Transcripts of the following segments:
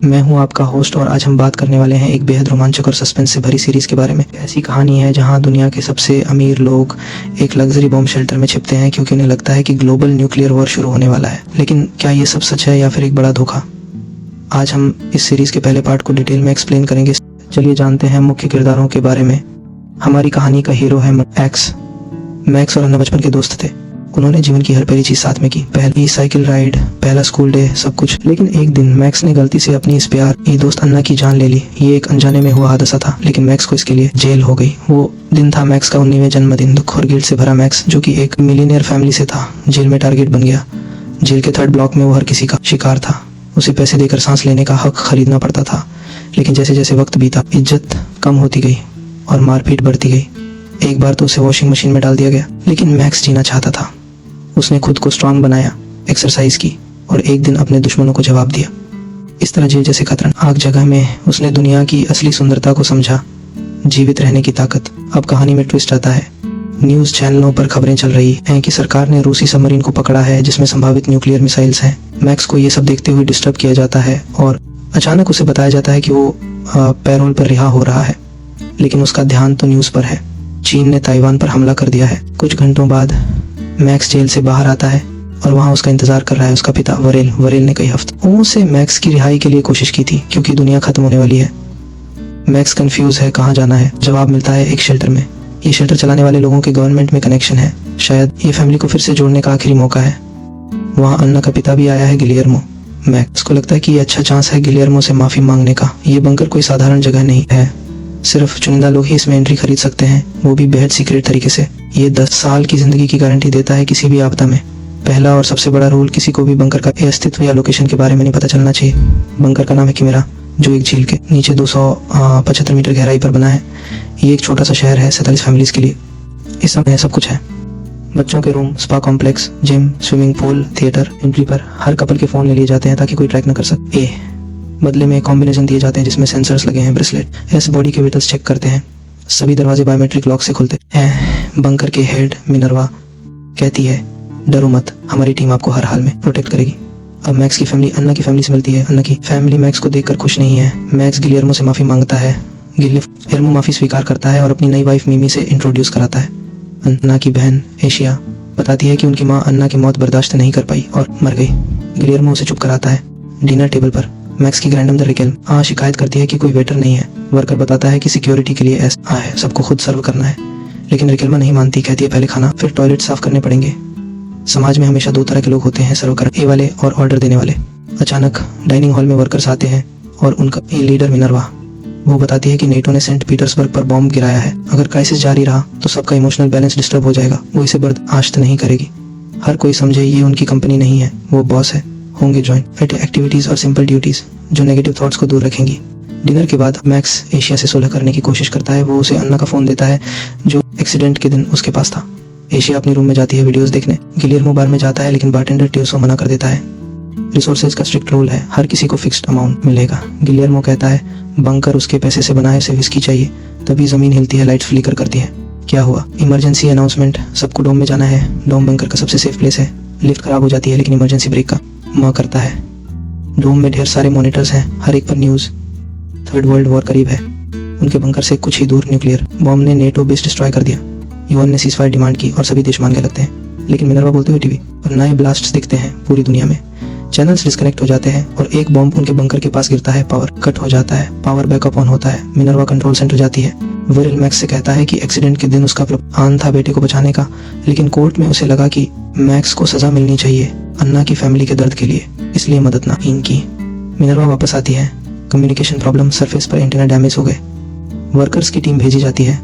मैं हूं आपका होस्ट और आज हम बात करने वाले हैं एक बेहद रोमांचक और सस्पेंस से भरी सीरीज के बारे में। ऐसी कहानी है जहां दुनिया के सबसे अमीर लोग एक लग्जरी बॉम्ब शेल्टर में छिपते हैं क्योंकि उन्हें लगता है कि ग्लोबल न्यूक्लियर वॉर शुरू होने वाला है। लेकिन क्या ये सब सच है या फिर एक बड़ा धोखा? आज हम इस सीरीज के पहले पार्ट को डिटेल में एक्सप्लेन करेंगे। चलिए जानते हैं मुख्य किरदारों के बारे में। हमारी कहानी का हीरो है मैक्स। मैक्स और अन्ना बचपन के दोस्त थे। उन्होंने जीवन की हर पहली चीज साथ में की, पहली साइकिल राइड, पहला स्कूल डे, सब कुछ। लेकिन एक दिन मैक्स ने गलती से अपनी इस प्यारी दोस्त अन्ना की जान ले ली। ये एक अनजाने में हुआ हादसा था, लेकिन मैक्स को इसके लिए जेल हो गई। वो दिन था मैक्स का 19वें जन्मदिन। दुख और गिल्ट से भरा मैक्स, जो कि एक मिलियनेयर फैमिली से था, जेल में टारगेट बन गया। जेल के 3rd ब्लॉक में वो हर किसी का शिकार था। उसे पैसे देकर सांस लेने का हक खरीदना पड़ता था। लेकिन जैसे जैसे वक्त बीता, इज्जत कम होती गई और मारपीट बढ़ती गई। एक बार तो उसे वॉशिंग मशीन में डाल दिया गया। लेकिन मैक्स जीना चाहता था। उसने खुद को स्ट्रांग बनाया, एक्सरसाइज की और एक दिन अपने दुश्मनों को जवाब दिया। इस तरह जेल जैसे खतरनाक जगह में उसने दुनिया की असली सुंदरता को समझा, जीवित रहने की ताकत। अब कहानी में ट्विस्ट आता है। न्यूज चैनलों पर खबरें चल रही हैं कि सरकार ने रूसी सबमरीन को पकड़ा है जिसमें संभावित न्यूक्लियर मिसाइल्स हैं। मैक्स को ये सब देखते हुए डिस्टर्ब किया जाता है और अचानक उसे बताया जाता है कि वो पैरोल पर रिहा हो रहा है। लेकिन उसका ध्यान तो न्यूज पर है। चीन ने ताइवान पर हमला कर दिया है। कुछ घंटों बाद मैक्स जेल से बाहर आता है और वहाँ उसका इंतजार कर रहा है उसका पिता वरेल ने कई हफ्तों से मैक्स की रिहाई के लिए कोशिश की थी क्योंकि दुनिया खत्म होने वाली है। मैक्स कंफ्यूज है कहाँ जाना है। जवाब मिलता है एक शेल्टर में। ये शेल्टर चलाने वाले लोगों के गवर्नमेंट में कनेक्शन है। शायद ये फैमिली को फिर से जोड़ने का आखिरी मौका है। वहाँ अन्ना का पिता भी आया है, गिलियर्मो। मैक्स को लगता है कि ये अच्छा चांस है गिलियर्मो से माफी मांगने का। ये बंकर कोई साधारण जगह नहीं है। सिर्फ चुनिंदा लोग ही इसमें एंट्री खरीद सकते हैं, वो भी बेहद सीक्रेट तरीके से। ये 10 साल की जिंदगी की गारंटी देता है किसी भी आपदा में। पहला और सबसे बड़ा रूल, किसी को भी बंकर का अस्तित्व या लोकेशन के बारे में नहीं पता चलना चाहिए। बंकर का नाम है किमेरा, जो एक झील के नीचे 275 मीटर गहराई पर बना है। ये एक छोटा सा शहर है 47 फैमिलीज के लिए। इस समय सब कुछ है। बच्चों के room, spa complex, gym, swimming pool, theatre. Entry पर हर कपल के फोन ले लिए जाते हैं ताकि कोई ट्रैक न कर सके। बदले में कॉम्बिनेशन दिए जाते हैं जिसमें सेंसर्स लगे हैं, ब्रेसलेट। एस बॉडी के विटल्स चेक करते हैं। सभी दरवाजे बायोमेट्रिक लॉक से खुलते हैं। बंकर के हेड मिनर्वा कहती है, डरो मत, हमारी टीम आपको हर हाल में प्रोटेक्ट करेगी। अब मैक्स की फैमिली अन्ना की फैमिली से मिलती है। अन्ना की फैमिली मैक्स को देखकर खुश नहीं है। मैक्स गिलियर्मो से माफी मांगता है। गिलियर्मो माफी स्वीकार करता है और अपनी नई वाइफ मिमी से इंट्रोड्यूस कराता है। अन्ना की बहन एशिया बताती है कि उनकी माँ अन्ना की मौत बर्दाश्त नहीं कर पाई और मर गई। गिलियर्मो उसे चुप कराता है। डिनर टेबल पर मैक्स की ग्रैंडमदर रिकेल शिकायत करती है कि कोई वेटर नहीं है। वर्कर बताता है कि सिक्योरिटी के लिए ऐसा है, सबको खुद सर्व करना है। लेकिन रिकेल्मा नहीं मानती, कहती है पहले खाना फिर टॉयलेट साफ करने पड़ेंगे। समाज में हमेशा 2 तरह के लोग होते हैं, सर्व करने वाले और ऑर्डर देने वाले। अचानक डाइनिंग हॉल में वर्कर्स आते हैं और उनका लीडर मिनर्वा वो बताती है कि नेटो ने सेंट पीटर्सबर्ग पर बॉम्ब गिराया है। अगर क्राइसिस जारी रहा तो सबका इमोशनल बैलेंस डिस्टर्ब हो जाएगा। वो इसे बर्दाश्त नहीं करेगी। हर कोई समझे ये उनकी कंपनी नहीं है, वो बॉस है। होंगे जॉइंट एक्टिविटीज और सिंपल ड्यूटीज जो नेगेटिव थॉट्स को दूर रखेंगी। डिनर के बाद मैक्स एशिया से सुलह करने की कोशिश करता है। वो उसे अन्ना का फोन देता है जो एक्सीडेंट के दिन उसके पास था। एशिया अपनी रूम में जाती है वीडियोस देखने। गिलियर्मो बार में जाता है लेकिन बारटेंडर टेल्सो मना कर देता है। रिसोर्सेज का स्ट्रिक्ट रूल है, हर किसी को फिक्स्ड अमाउंट मिलेगा। गिलियर्मो कहता है बंकर उसके पैसे से बना है, उसे विस्की चाहिए। तभी जमीन हिलती है, लाइट फ्लिकर करती है। क्या हुआ? इमरजेंसी अनाउंसमेंट, सबको डोम में जाना है। डोम बंकर का सबसे सेफ प्लेस है। लिफ्ट खराब हो जाती है लेकिन इमरजेंसी ब्रेक का माँ करता है। डोम में ढेर सारे मॉनिटर्स हैं, हर एक पर न्यूज। 3rd वर्ल्ड वॉर करीब है। उनके बंकर से कुछ ही दूर न्यूक्लियर बॉम्ब ने नेटो बेस डिस्ट्रॉय कर दिया। यूएन ने सीजफायर डिमांड की और सभी देश मान के लगते हैं। लेकिन मिनर्वा बोलते हुए टीवी पर नए ब्लास्ट्स दिखते हैं पूरी दुनिया में। चैनल्स डिस्कनेक्ट हो जाते हैं और एक बॉम्ब उनके बंकर के पास गिरता है। पावर कट हो जाता है। पावर बैकअप ऑन होता है। मिनर्वा कंट्रोल सेंटर जाती है। वरेल मैक्स से कहता है कि एक्सीडेंट के दिन उसका प्लान था बेटे को बचाने का, लेकिन कोर्ट में उसे लगा कि मैक्स को सजा मिलनी चाहिए अन्ना की फैमिली के दर्द के लिए, इसलिए मदद ना की। मिनर्वा वापस आती है। कम्युनिकेशन प्रॉब्लम, सरफेस पर एंटीना डैमेज हो गए। वर्कर्स की टीम भेजी जाती है।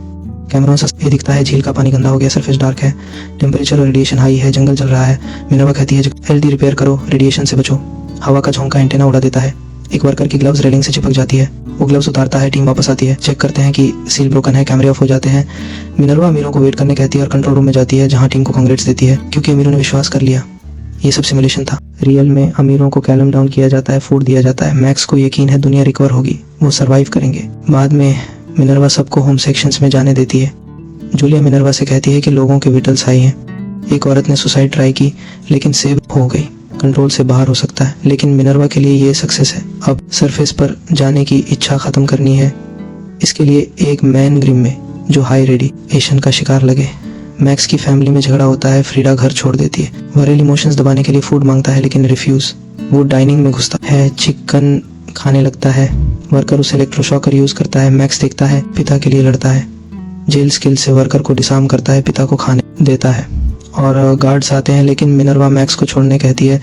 कैमरों से ये दिखता है झील का पानी गंदा हो गया, सरफेस डार्क है, टेम्परेचर और रेडिएशन हाई है, जंगल जल रहा है। मिनर्वा कहती है एलडी रिपेयर करो, रेडिएशन से बचो। हवा का झोंका एंटीना उड़ा देता है। एक वर्कर की ग्लव्स रेलिंग से चिपक जाती है। वो ग्लव्स उतारता है। टीम वापस आती है। चेक करते हैं कि सील ब्रोकन है, कैमरे ऑफ हो जाते हैं। मिनर्वा अमीरों को वेट करने कहती है और कंट्रोल रूम में जाती है जहाँ टीम को कांग्रेट्स देती है क्योंकि अमीरों ने विश्वास कर लिया ये सब सिमुलेशन था। रियल में अमीरों को कैलम डाउन किया जाता है, फूड दिया जाता है। मैक्स को यकीन है दुनिया रिकवर होगी, वो सर्वाइव करेंगे। बाद में मिनर्वा सबको होम सेक्शंस में जाने देती है। जूलिया मिनर्वा से कहती है कि लोगों के विटल्स हाई हैं। एक औरत ने सुसाइड ट्राई की लेकिन सेव हो गई। कंट्रोल से बाहर हो सकता है, लेकिन मिनर्वा के लिए ये सक्सेस है। अब सरफेस पर जाने की इच्छा खत्म करनी है। इसके लिए एक मैन ग्रिम में जो हाई रेडिएशन का शिकार लगे। मैक्स की फैमिली में झगड़ा होता है, फ्रीडा घर छोड़ देती है। वायरल इमोशंस दबाने के लिए फूड मांगता है लेकिन रिफ्यूज। वो डाइनिंग में घुसता है, चिकन खाने लगता है। वर्कर उसे इलेक्ट्रोशॉकर यूज करता है। मैक्स देखता है, पिता के लिए लड़ता है। जेल स्किल से वर्कर को डिसार्म करता है, पिता को खाने देता है और गार्ड्स आते हैं, लेकिन मिनर्वा मैक्स को छोड़ने कहती है।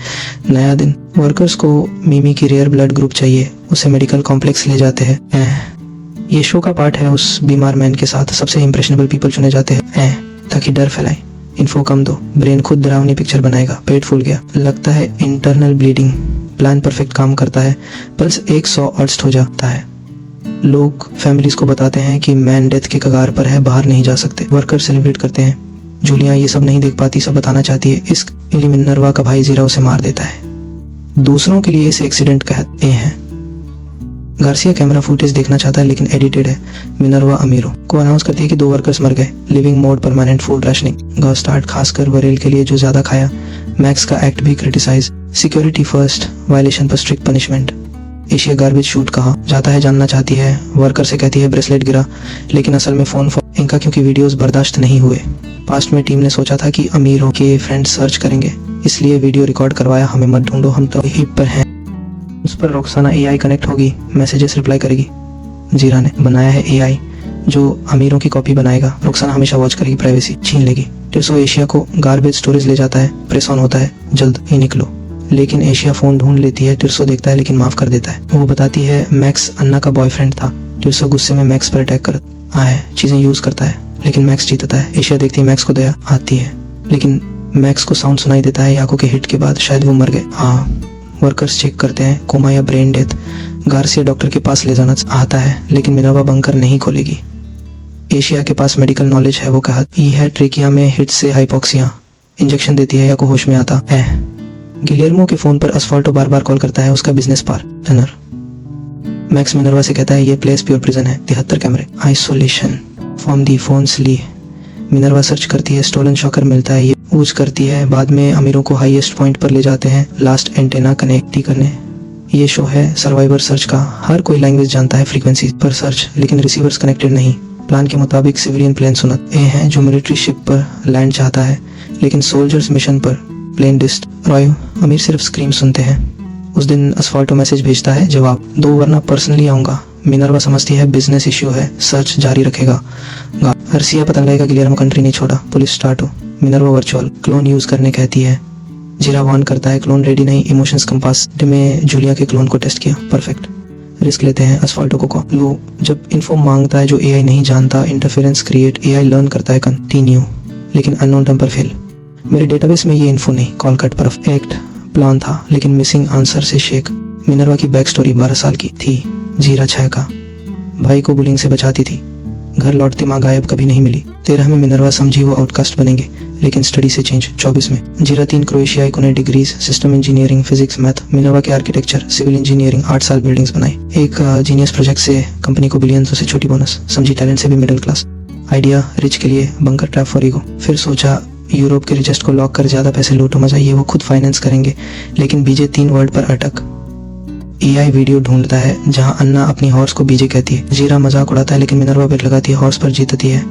नया दिन। वर्कर्स को मिमी की रेयर ब्लड ग्रुप चाहिए, उसे मेडिकल कॉम्प्लेक्स ले जाते हैं। ये शो का पार्ट है। उस बीमार मैन के साथ सबसे इम्प्रेशनेबल पीपल चुने जाते हैं ताकि डर फैलाएं। इन्फो कम दो। ब्रेन खुद डरावनी पिक्चर बनाएगा। पेट फूल गया, लगता है इंटरनल ब्लीडिंग। प्लान परफेक्ट काम करता है। पल्स 100 अर्स्ट हो जाता है। लोग फैमिलीज को बताते हैं कि मैन डेथ के कगार पर है, बाहर नहीं जा सकते। वर्कर सेलिब्रेट करते हैं। जूलिया ये सब नहीं देख पाती, सब बताना चाहती है। इस मिनर्वा का भाई जीरा उसे मार देता है। दूसरों के लिए इसे एक्सीडेंट कहते हैं। गार्सिया कैमरा फुटेज देखना चाहता है लेकिन एडिटेड है। मिनर्वा अमीरो को अनाउंस करती है कि 2 वर्कर्स मर गए। Living mode, permanent food rationing. गॉ स्टार्ट, खासकर वरेल के लिए जो ज्यादा खाया। मैक्स का एक्ट भी क्रिटिसाइज। सिक्योरिटी फर्स्ट, वायलेशन पर strict punishment. Asia garbage chute कहा जाता है, जानना चाहती है। वर्कर से कहती है ब्रेसलेट गिरा, लेकिन असल में फोन इनका क्योंकि वीडियोस बर्दाश्त नहीं हुए। पास्ट में टीम ने सोचा था कि अमीरों के फ्रेंड्स सर्च करेंगे, इसलिए वीडियो रिकॉर्ड करवाया। हमें मत ढूंढो, हम तो हिप पर हैं। उस पर रोक्साना एआई कनेक्ट होगी, मैसेजेस रिप्लाई करेगी। जीरा ने बनाया है एआई जो अमीरों की कॉपी बनाएगा। रोक्साना हमेशा वॉच करेगी, प्राइवेसी छीन लेगी। टिर्सो एशिया को गार्बेज स्टोरेज ले जाता है। प्रेस ऑन होता है, जल्द ही निकलो। लेकिन एशिया फोन ढूंढ लेती है। टिर्सो देखता है लेकिन माफ कर देता है। वो बताती है मैक्स अन्ना का बॉयफ्रेंड था। टिर्सो गुस्से में मैक्स पर अटैक करता है, चीजें यूज करता है, लेकिन मैक्स जीतता है। एशिया देखती है, मैक्स को दया आती है, लेकिन मैक्स को साउंड सुनाई देता है याको के हिट के बाद, शायद वो मर गए। हाँ, वर्कर्स चेक करते हैं, कोमा या ब्रेन डेथ। गार्सिया डॉक्टर के पास ले जाना आता है, लेकिन मिनर्वा बंकर नहीं खोलेगी। एशिया के पास मेडिकल नॉलेज है। वो कहती है ट्रेकिया में हिट से हाइपोक्सिया। इंजेक्शन देती है या को होश में आता है। गिलेर्मो के फोन पर असफाल्टो बार बार कॉल करता है, उसका बिजनेस पार्टनर। मैक्स मिनर्वा से कहता है ये प्लेस प्योर प्रिजन है, 73 कैमरे, आइसोलेशन फ्रॉम दी फोन्स ली। मिनर्वा सर्च करती है, स्टोलन शॉकर मिलता है, ये यूज करती है। बाद में अमीरों को हाईएस्ट पॉइंट पर ले जाते हैं, लास्ट एंटेना कनेक्ट करने। ये शो है सर्वाइवर सर्च का। हर कोई लैंग्वेज जानता है फ्रीक्वेंसी पर सर्च, लेकिन रिसीवर्स कनेक्टेड नहीं। प्लान के मुताबिक सिविलियन प्लेन सुनते हैं जो मिलिट्री शिप पर लैंड चाहता है, लेकिन सोल्जर्स मिशन पर प्लेन डिस्ट्रॉय। अमीर सिर्फ स्क्रीम सुनते हैं। उस दिन असफाल्टो मैसेज भेजता है, जवाब दो वरना पर्सनली आऊंगा। मिनर्वा समझती है बिजनेस इश्यू है, सर्च जारी रखेगा। गार्सिया पता लगेगा गिलेर्मो कंट्री नहीं छोड़ा, पुलिस स्टार्ट हो। मिनर्वा वर्चुअल क्लोन यूज करने कहती है। जीरा वार्न करता है क्लोन रेडी नहीं, इमोशंस कंपास में जूलिया के क्लोन को टेस्ट किया, परफेक्ट। रिस्क लेते हैं, असफाल्टो को लो। जब इन्फो मांगता है जो एआई नहीं जानता, इंटरफेरेंस क्रिएट, एआई लर्न करता है कंटिन्यू, लेकिन अननोन टर्म पर फेल। मेरे डेटाबेस में ये इन्फो नहीं, कॉल कट परफेक्ट प्लान था, लेकिन मिसिंग आंसर से शेक। मिनर्वा की बैक स्टोरी 12 साल की थी। जीरा 6 का, भाई को बुलिंग से बचाती थी। घर लौटती माँ गायब, कभी नहीं मिली। 13 में मिनर्वा समझी वो आउटकास्ट बनेंगे, लेकिन स्टडी से चेंज। 24 में जीरा 3 क्रोएशिया को नई degrees, system engineering, physics, math. Minerva के आर्किटेक्चर, सिविल इंजीनियरिंग, 8 साल बिल्डिंग्स बनाई। एक जीनियस प्रोजेक्ट से कंपनी को बिलियंस से छोटी बोनस, समझी टैलेंट से भी मिडिल क्लास। आइडिया रिच के लिए, बंकर ट्रैप फॉर ईगो। फिर सोचा यूरोप के रिचेस्ट को लॉक कर ज्यादा पैसे लूटो, मजा ये वो खुद फाइनेंस करेंगे, लेकिन बीजे 3 वर्ड पर अटक। एआई वीडियो ढूंढता है जहां अन्ना अपनी हॉर्स को बीजे कहती है। जीरा मजाक उड़ाता है, लेकिन मिनर्वा बेट लगाती है, हॉर्स पर जीतती है।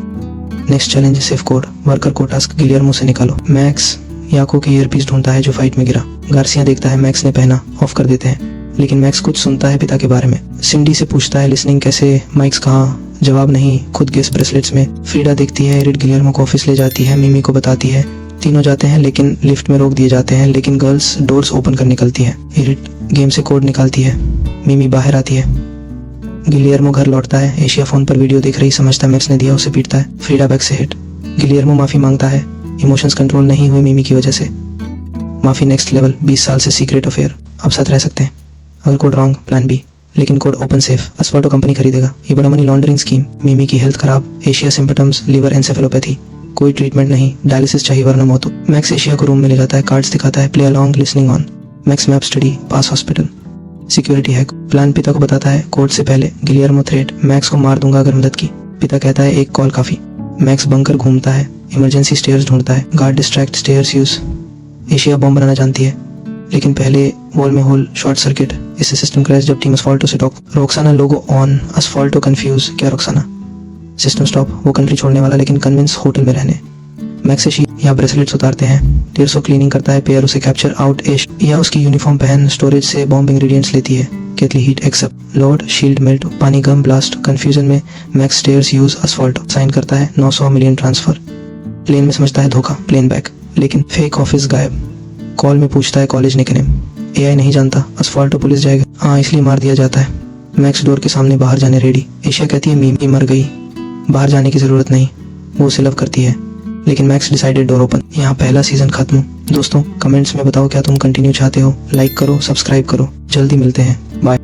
Next challenge safe code, worker को टास्क गिलियर्मो से निकालो। मैक्स याको के ईयरपीस ढूंढता है जो फाइट में गिरा। गार्सिया देखता है मैक्स ने पहना, ऑफ कर देते हैं, लेकिन मैक्स कुछ सुनता है पिता के बारे में। सिंडी से पूछता है लिसनिंग कैसे, माइक्स कहाँ, जवाब नहीं, खुद गेस ब्रेसलेट्स में। फ्रीडा देखती है, एरिड गिलियर्मो को ऑफिस ले जाती है, मिमी को बताती है। तीनों जाते हैं लेकिन लिफ्ट में रोक दिए जाते हैं, लेकिन गर्ल्स डोर्स ओपन कर निकलती है। एरिड गेम से कोड निकालती है, मिमी बाहर आती है। गिलियर्मो घर लौटता है, एशिया फोन पर वीडियो देख रही, समझता है मैक्स ने दिया, उसे पीटता है। फ्रीडा बैक से हिट। गिलियर्मो माफी मांगता है, इमोशंस कंट्रोल नहीं हुए मिमी की वजह से। माफी नेक्स्ट लेवल, 20 साल से सीक्रेट अफेयर, अब साथ रह सकते हैं। अगर कोड रॉन्ग, प्लान बी, लेकिन कोड ओपन सेफ। असफाल्टो कंपनी खरीदेगा, ये बड़ा मनी लॉन्ड्रिंग स्कीम। मिमी की हेल्थ खराब, एशिया सिम्पटम्स, लिवर एंसेफेलोपैथी, कोई ट्रीटमेंट नहीं, डायलिसिस चाहिए वरना मौत। मैक्स एशिया को रूम में ले जाता है, कार्ड्स दिखाता है, play along, listening on. Max map study, pass hospital. Security hack, plan पिता को बताता है, कोर्ट से पहले गिलियर्मो थ्रेट, मैक्स को मार दूंगा अगर मदद की। पिता कहता है एक कॉल काफी। मैक्स बंकर घूमता है, इमरजेंसी स्टेयर्स ढूंढता है, guard distract, stairs use. Asia bomb बनाना जानती है, लेकिन पहले वॉल में होल, शॉर्ट सर्किट, इससे सिस्टम क्रैश। जब टीम असफाल्टो से talk, Roxana logo on, Asfalto confuse, क्या रोक्साना? सिस्टम स्टॉप, वो कंट्री छोड़ने वाला लेकिन कन्विंस होटल में रहने। मैक्स से शीट या ब्रेसलेट्स उतारते हैं। 150 क्लीनिंग करता है। पेयर उसे कैप्चर आउट एश या उसकी यूनिफॉर्म पहन स्टोरेज से बॉम्ब इंग्रेडिएंट्स लेती है। केतली heat except, lord shield melt, पानी गम ब्लास्ट। कंफ्यूजन में मैक्स स्टेयर्स यूज असफाल्टो, साइन करता है 900 मिलियन ट्रांसफर। प्लेन में समझता है धोखा, प्लेन बैक, लेकिन फेक ऑफिस गायब। कॉल में पूछता है कॉलेज निकनेम, एआई नहीं जानता, असफाल्टो पुलिस जाएगा, हाँ इसलिए मार दिया जाता है। मैक्स डोर के सामने बाहर जाने रेडी। एशिया कहती है मीमी मर गई, बाहर जाने की जरूरत नहीं, वो उसे लव करती है, लेकिन मैक्स डिसाइडेड डोर ओपन। यहाँ पहला सीजन खत्म। दोस्तों कमेंट्स में बताओ क्या तुम कंटिन्यू चाहते हो। लाइक करो, सब्सक्राइब करो, जल्दी मिलते हैं, बाय।